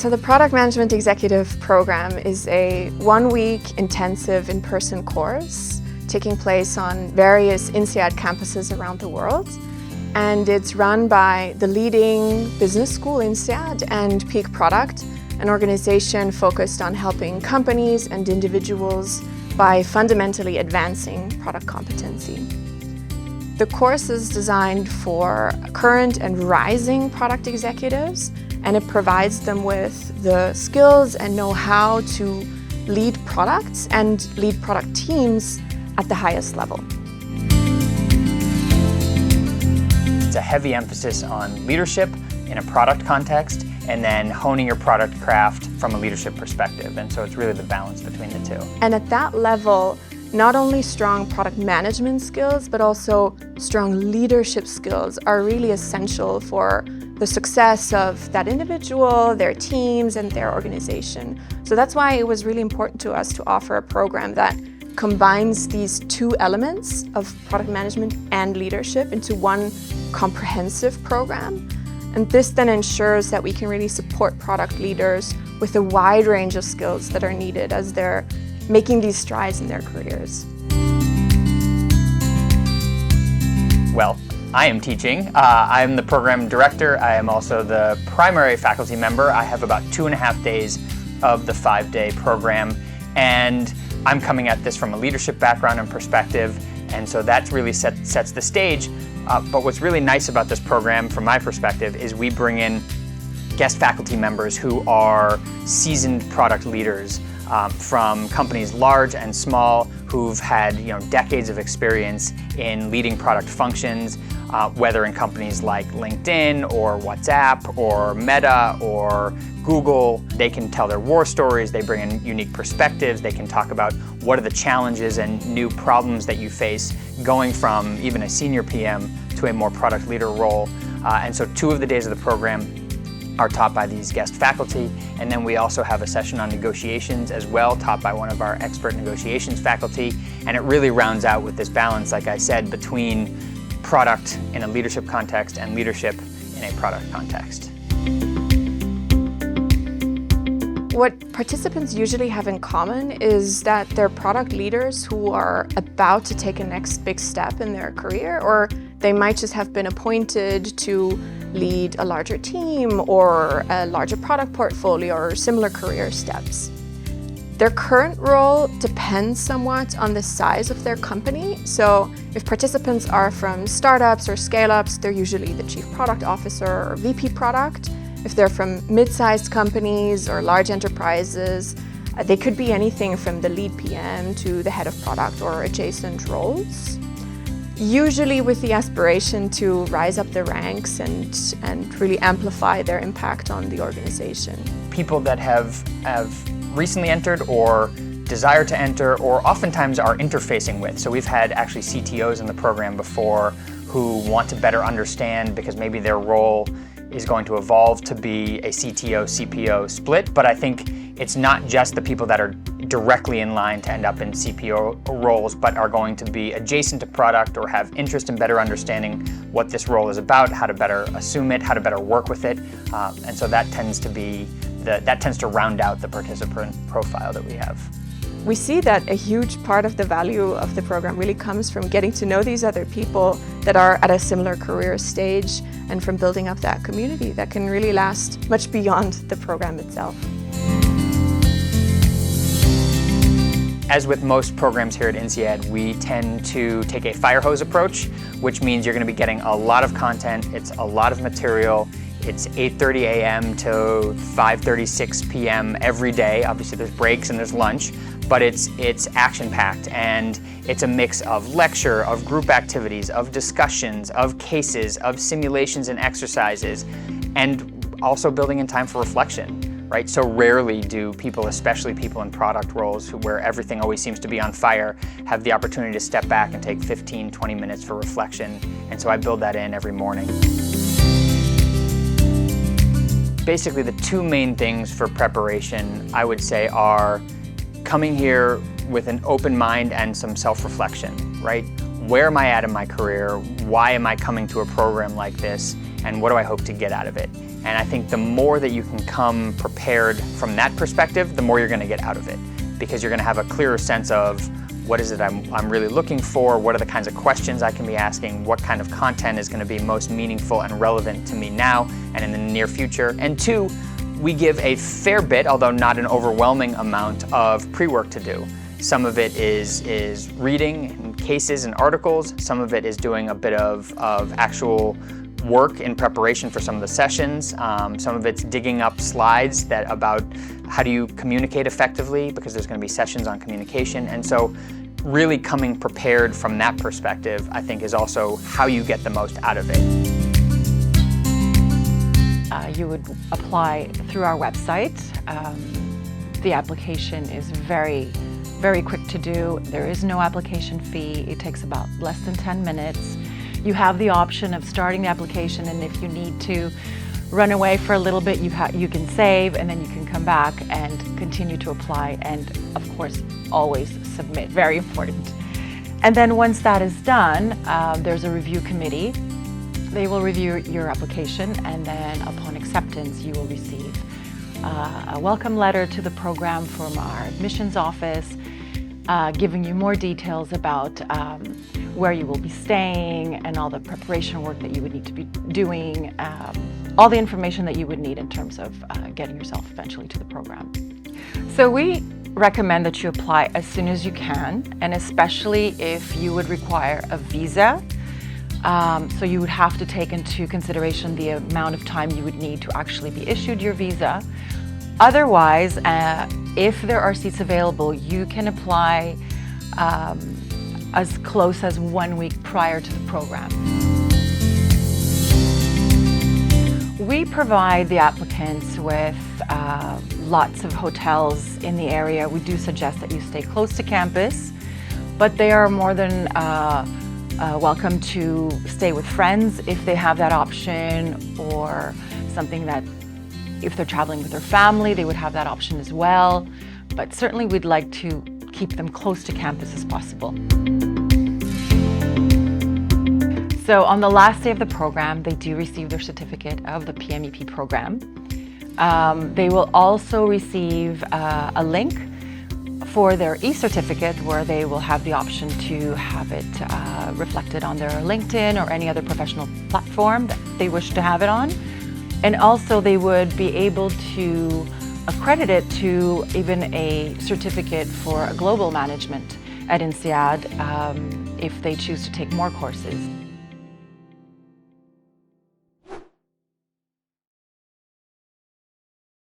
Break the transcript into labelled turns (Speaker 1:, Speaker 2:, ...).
Speaker 1: So the Product Management Executive Program is a one-week intensive in-person course taking place on various INSEAD campuses around the world. And it's run by the leading business school, INSEAD, and Peak Product, an organization focused on helping companies and individuals by fundamentally advancing product competency. The course is designed for current and rising product executives, and it provides them with the skills and know-how to lead products and lead product teams at the highest level.
Speaker 2: It's a heavy emphasis on leadership in a product context, and then honing your product craft from a leadership perspective. And so it's really the balance between the two.
Speaker 1: And at that level, not only strong product management skills, but also strong leadership skills are really essential for the success of that individual, their teams, and their organization. So that's why it was really important to us to offer a program that combines these two elements of product management and leadership into one comprehensive program. And this then ensures that we can really support product leaders with a wide range of skills that are needed as they're making these strides in their careers.
Speaker 2: Well, I am teaching. I'm the program director. I am also the primary faculty member. I have about 2.5 days of the 5-day program, and I'm coming at this from a leadership background and perspective, and so that really sets the stage. But what's really nice about this program, from my perspective, is we bring in guest faculty members who are seasoned product leaders from companies large and small who've had decades of experience in leading product functions, whether in companies like LinkedIn or WhatsApp or Meta or Google. They can tell their war stories, they bring in unique perspectives, they can talk about what are the challenges and new problems that you face going from even a senior PM to a more product leader role. And so 2 of the days of the program are taught by these guest faculty, and then we also have a session on negotiations as well, taught by one of our expert negotiations faculty, and it really rounds out with this balance, like I said, between product in a leadership context and leadership in a product context.
Speaker 1: What participants usually have in common is that they're product leaders who are about to take a next big step in their career, or they might just have been appointed to lead a larger team or a larger product portfolio or similar career steps. Their current role depends somewhat on the size of their company. So if participants are from startups or scale-ups, they're usually the chief product officer or VP product. If they're from mid-sized companies or large enterprises, they could be anything from the lead PM to the head of product or adjacent roles. Usually with the aspiration to rise up the ranks and really amplify their impact on the organization.
Speaker 2: People that have recently entered or desire to enter or oftentimes are interfacing with. So we've had actually CTOs in the program before who want to better understand because maybe their role is going to evolve to be a CTO-CPO split, but I think it's not just the people that are directly in line to end up in CPO roles, but are going to be adjacent to product or have interest in better understanding what this role is about, how to better assume it, how to better work with it, and so that tends to round out the participant profile that we have.
Speaker 1: We see that a huge part of the value of the program really comes from getting to know these other people that are at a similar career stage and from building up that community that can really last much beyond the program itself.
Speaker 2: As with most programs here at INSEAD, we tend to take a fire hose approach, which means you're going to be getting a lot of content, it's a lot of material. It's 8:30 a.m. to 5:36 p.m. every day. Obviously there's breaks and there's lunch, but it's action-packed, and it's a mix of lecture, of group activities, of discussions, of cases, of simulations and exercises, and also building in time for reflection, right? So rarely do people, especially people in product roles where everything always seems to be on fire, have the opportunity to step back and take 15, 20 minutes for reflection, and so I build that in every morning. Basically, the 2 main things for preparation, I would say, are coming here with an open mind and some self-reflection, right? Where am I at in my career? Why am I coming to a program like this? and what do I hope to get out of it? And I think the more that you can come prepared from that perspective, the more you're going to get out of it, because you're going to have a clearer sense of what is it I'm really looking for, what are the kinds of questions I can be asking, what kind of content is going to be most meaningful and relevant to me now and in the near future. And two, we give a fair bit, although not an overwhelming amount, of pre-work to do. Some of it is reading and cases and articles. Some of it is doing a bit of actual work in preparation for some of the sessions. Some of it's digging up slides about how do you communicate effectively, because there's going to be sessions on communication. And so really coming prepared from that perspective, I think, is also how you get the most out of it.
Speaker 3: You would apply through our website. The application is very quick to do. There is no application fee. It takes about less than 10 minutes. You have the option of starting the application, and if you need to run away for a little bit, you can save, and then you can come back and continue to apply, and of course always submit, very important. And then once that is done, there's a review committee. They will review your application, and then upon acceptance you will receive a welcome letter to the program from our admissions office, giving you more details about where you will be staying and all the preparation work that you would need to be doing, all the information that you would need in terms of getting yourself eventually to the program. So we recommend that you apply as soon as you can, and especially if you would require a visa. So you would have to take into consideration the amount of time you would need to actually be issued your visa. Otherwise, if there are seats available, you can apply as close as 1 week prior to the program. We provide the applicants with lots of hotels in the area. We do suggest that you stay close to campus, but they are more than welcome to stay with friends if they have that option, or something that if they're traveling with their family, they would have that option as well. But certainly we'd like to keep them close to campus as possible. So on the last day of the program, they do receive their certificate of the PMEP program. They will also receive a link for their e-certificate, where they will have the option to have it reflected on their LinkedIn or any other professional platform that they wish to have it on. And also they would be able to accredit it to even a certificate for global management at INSEAD if they choose to take more courses.